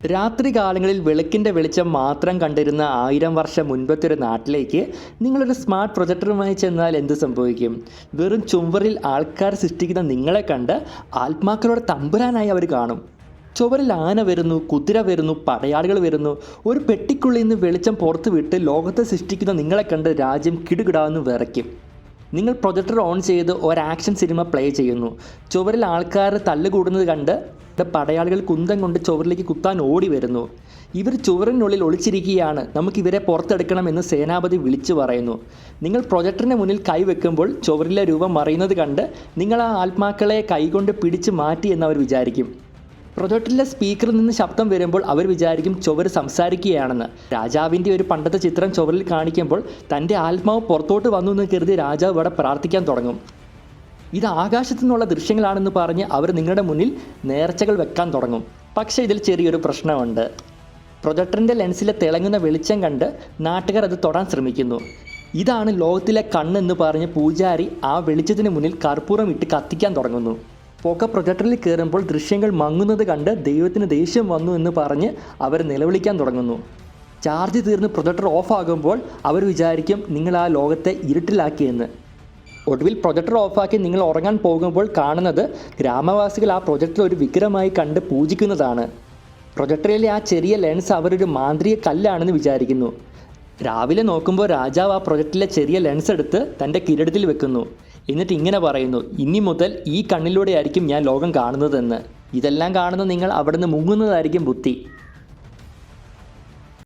രാത്രികാലങ്ങളിൽ വിളക്കിൻ്റെ വെളിച്ചം മാത്രം കണ്ടിരുന്ന 1000 വർഷം മുൻപത്തെ ഒരു നാട്ടിലേക്ക് നിങ്ങളൊരു സ്മാർട്ട് പ്രൊജക്ടറുമായി ചെന്നാൽ എന്ത് സംഭവിക്കും? വെറും ചുവരിൽ ആൾക്കാർ സൃഷ്ടിക്കുന്ന നിങ്ങളെ കണ്ട് ആത്മാക്കളോട് തമ്പുരാനായി അവർ കാണും. ചുവരിൽ ആന വരുന്നു, കുതിര വരുന്നു, പടയാളികൾ വരുന്നു. ഒരു പെട്ടിക്കുള്ളിൽ നിന്ന് വെളിച്ചം പുറത്ത് വിട്ട് ലോകത്തെ സൃഷ്ടിക്കുന്ന നിങ്ങളെ കണ്ട് രാജ്യം കിടുകിടാന്ന് വിറയ്ക്കും. നിങ്ങൾ പ്രൊജക്ടർ ഓൺ ചെയ്ത് ഒരു ആക്ഷൻ സിനിമ പ്ലേ ചെയ്യുന്നു. ചുവരിൽ ആൾക്കാർ തല്ലുകൂടുന്നത് കണ്ട് പടയാളികൾ കുന്തം കൊണ്ട് ചുവരിലേക്ക് കുത്താൻ ഓടി വരുന്നു. ഇവർ ചുവരിനുള്ളിൽ ഒളിച്ചിരിക്കുകയാണ്, നമുക്കിവരെ പുറത്തെടുക്കണമെന്ന് സേനാപതി വിളിച്ചു പറയുന്നു. നിങ്ങൾ പ്രൊജക്ടറിന് മുന്നിൽ കൈവെക്കുമ്പോൾ ചുവരിലെ രൂപം മറയുന്നത് കണ്ട് നിങ്ങൾ ആ ആത്മാക്കളെ കൈകൊണ്ട് പിടിച്ച് മാറ്റി എന്നവർ വിചാരിക്കും. പ്രൊജക്ടറിലെ സ്പീക്കറിൽ നിന്ന് ശബ്ദം വരുമ്പോൾ അവർ വിചാരിക്കും ചുവര് സംസാരിക്കുകയാണെന്ന്. രാജാവിൻ്റെ ഒരു പണ്ടത്തെ ചിത്രം ചുവരിൽ കാണിക്കുമ്പോൾ തൻ്റെ ആത്മാവ് പുറത്തോട്ട് വന്നു എന്ന് കരുതി രാജാവ് അവിടെ പ്രാർത്ഥിക്കാൻ തുടങ്ങും. ഇത് ആകാശത്തു നിന്നുള്ള ദൃശ്യങ്ങളാണെന്ന് പറഞ്ഞ് അവർ നിങ്ങളുടെ മുന്നിൽ നേർച്ചകൾ വെക്കാൻ തുടങ്ങും. പക്ഷേ ഇതിൽ ചെറിയൊരു പ്രശ്നമുണ്ട്. പ്രൊജക്ടറിൻ്റെ ലെൻസിലെ തിളങ്ങുന്ന വെളിച്ചം കണ്ട് നാട്ടുകാർ അത് തൊടാൻ ശ്രമിക്കുന്നു. ഇതാണ് ലോകത്തിലെ കണ്ണെന്ന് പറഞ്ഞ് പൂജാരി ആ വെളിച്ചത്തിന് മുന്നിൽ കർപ്പൂരം ഇട്ട് കത്തിക്കാൻ തുടങ്ങുന്നു. പുക പ്രൊജക്ടറിൽ കയറുമ്പോൾ ദൃശ്യങ്ങൾ മങ്ങുന്നത് കണ്ട് ദൈവത്തിന് ദേഷ്യം വന്നു എന്ന് പറഞ്ഞ് അവർ നിലവിളിക്കാൻ തുടങ്ങുന്നു. ചാർജ് തീർന്ന് പ്രൊജക്ടർ ഓഫാകുമ്പോൾ അവർ വിചാരിക്കും നിങ്ങൾ ആ ലോകത്തെ ഇരുട്ടിലാക്കിയെന്ന്. ഒടുവിൽ പ്രൊജക്ടർ ഓഫാക്കി നിങ്ങൾ ഉറങ്ങാൻ പോകുമ്പോൾ കാണുന്നത് ഗ്രാമവാസികൾ ആ പ്രൊജക്ടർ ഒരു വിഗ്രഹമായി കണ്ട് പൂജിക്കുന്നതാണ്. പ്രൊജക്ടറിലെ ആ ചെറിയ ലെൻസ് അവരൊരു മാന്ത്രിക കല്ലാണെന്ന് വിചാരിക്കുന്നു. രാവിലെ നോക്കുമ്പോൾ രാജാവ് ആ പ്രൊജക്ടറിലെ ചെറിയ ലെൻസ് എടുത്ത് തൻ്റെ കിരീടത്തിൽ വെക്കുന്നു. എന്നിട്ട് ഇങ്ങനെ പറയുന്നു, ഇനി മുതൽ ഈ കണ്ണിലൂടെ ആയിരിക്കും ഞാൻ ലോകം കാണുന്നതെന്ന്. ഇതെല്ലാം കാണുന്ന നിങ്ങൾ അവിടുന്ന് മുങ്ങുന്നതായിരിക്കും ബുദ്ധി.